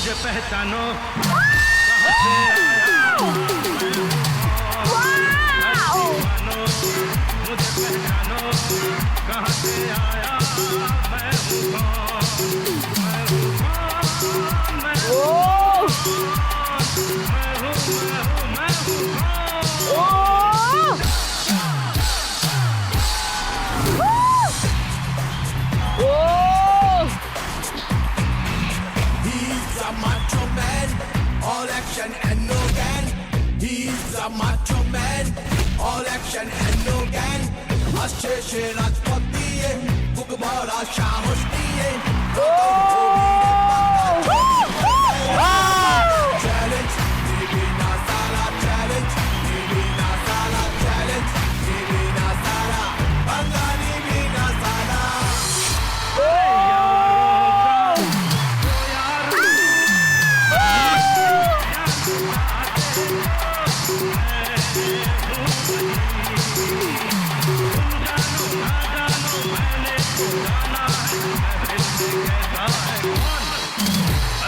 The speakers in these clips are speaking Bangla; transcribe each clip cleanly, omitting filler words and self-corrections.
मुझे पहचानो कहाँ से आया मुझे पहचानो कहाँ से आया मैं हूँ And no gan, he's a macho man. All action and no gan. Asheshe Rajpati hai, Bukbara Shahoshti hai. Challenge, Nibina Sala challenge, Nibina Sala challenge, Nibina Sala, Bangani Nibina Sala.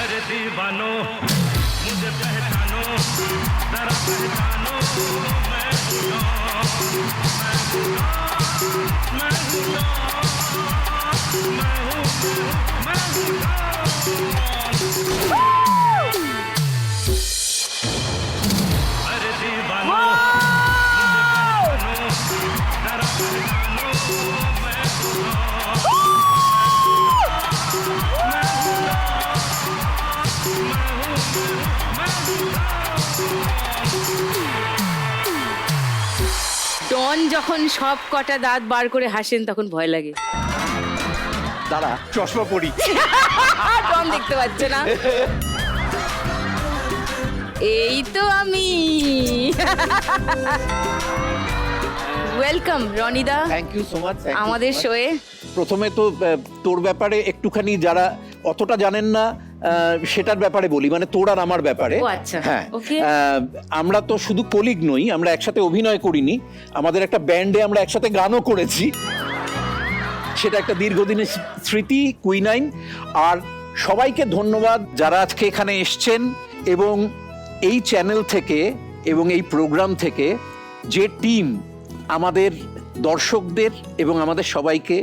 अरे दीवानो मुझे पहचानो जरा पहचानो मैं हूँ अरे दीवानो जरा पहचानो ডন যখন সব কটা দাঁত বার করে হাসেন তখন ভয় লাগে। দাঁড়া চশমা পরি। ডন দেখতে পাচ্ছে না। এই তো আমি। ওয়েলকাম রনিদা, থ্যাংক ইউ সো মাচ আমাদের শোয়ে। প্রথমে তো তোর ব্যাপারে একটুখানি যারা অতটা জানেন না সেটার ব্যাপারে বলি, মানে তোর আর আমার ব্যাপারে। ও আচ্ছা, হ্যাঁ, ওকে। আমরা তো শুধু কলিগ নই, আমরা একসাথে অভিনয় করিনি, আমাদের একটা ব্যান্ডে আমরা একসাথে গানও করেছি। সেটা একটা দীর্ঘদিনের স্মৃতি, কুইনাইন। আর সবাইকে ধন্যবাদ যারা আজকে এখানে এসছেন এবং এই চ্যানেল থেকে এবং এই প্রোগ্রাম থেকে যে টিম আমাদের দর্শকদের এবং আমাদের সবাইকে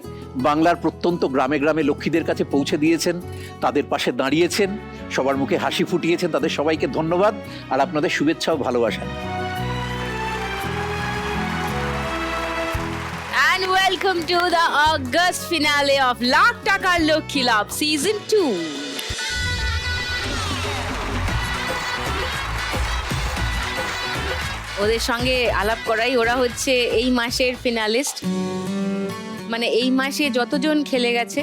বাংলার প্রত্যন্ত গ্রামে গ্রামে লক্ষ্মীদের কাছে পৌঁছে দিয়েছেন, তাদের পাশে দাঁড়িয়েছেন, সবার মুখে হাসি ফুটিয়েছেন, তাদের সবাইকে ধন্যবাদ আর আপনাদের শুভেচ্ছা ও ভালোবাসা। And welcome to the August finale of Lakh Taka Lokhi Labh Season 2. ওদের সঙ্গে আলাপ করাই, ওরা হচ্ছে এই মাসের ফিনালিস্ট। মানে এই মাসে যতজন খেলে গেছে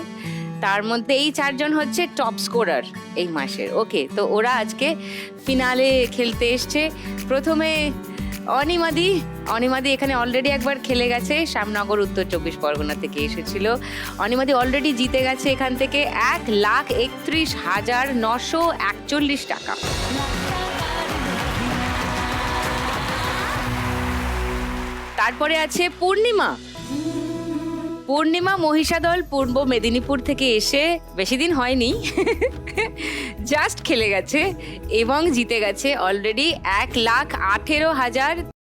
তার মধ্যে এই 4 জন হচ্ছে টপ স্কোরার এই মাসের। ওকে, তো ওরা আজকে ফিনালে খেলতে এসছে। প্রথমে অনিমাদি এখানে অলরেডি একবার খেলে গেছে, শ্যামনগর উত্তর 24 পরগনা থেকে এসেছিল। অনিমাদি অলরেডি জিতে গেছে এখান থেকে 1,31,941 টাকা। তারপরে আছে পূর্ণিমা মহিষাদল পূর্ব মেদিনীপুর থেকে এসে বেশি দিন হয়নি, জাস্ট খেলে গেছে এবং জিতে গেছে অলরেডি 1,18,300